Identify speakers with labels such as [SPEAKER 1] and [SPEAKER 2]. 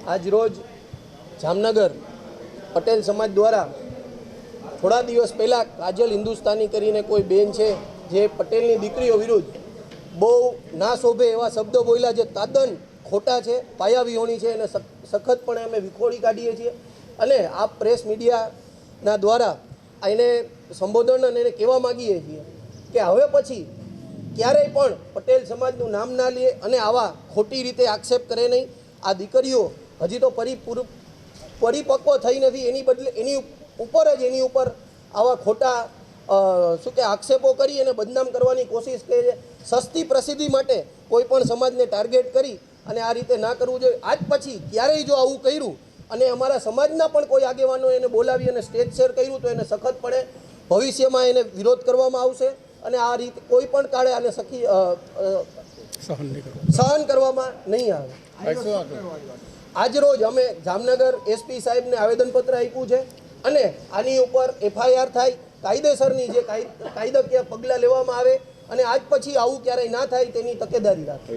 [SPEAKER 1] આજ રોજ જામનગર પટેલ સમાજ દ્વારા થોડા દિવસ પહેલાં કાજલ હિન્દુસ્તાની કરીને કોઈ બેન છે જે પટેલની દીકરીઓ વિરુદ્ધ બહુ ના શોભે એવા શબ્દો બોલ્યા જે તદ્દન ખોટા છે, પાયાવિહોણી છે, એને સખતપણે અમે વિખોડી કાઢીએ છીએ અને આ પ્રેસ મીડિયાના દ્વારા એને સંબોધન અને એને કહેવા માગીએ છીએ કે હવે પછી ક્યારેય પણ પટેલ સમાજનું નામ ના લે અને આવા ખોટી રીતે આક્ષેપ કરે નહીં. આ દીકરીઓ હજી તો પરિપક્વ થઈ નથી, એની બદલે એની ઉપર આવા ખોટા આક્ષેપો કરી અને બદનામ કરવાની કોશિશ કરે છે. સસ્તી પ્રસિદ્ધિ માટે કોઈ પણ સમાજને ટાર્ગેટ કરી અને આ રીતે ના કરવું જોઈએ. આજ પછી ક્યારેય જો આવું કર્યું અને અમારા સમાજના પણ કોઈ આગેવાનો એને બોલાવી અને સ્ટેજ શેર કર્યું તો એને સખતપણે ભવિષ્યમાં એને વિરોધ કરવામાં આવશે અને આ રીતે કોઈ પણ કાળે આને સહન કરવામાં નહીં આવે. આજ રોજ અમે જામનગર એસપી સાહેબને આવેદનપત્ર આપ્યું છે અને આની ઉપર FIR થાય, કાયદેસરની જે કાયદાકીય પગલાં લેવામાં આવે અને આજ પછી આવું ક્યારેય ના થાય તેની તકેદારી રાખે.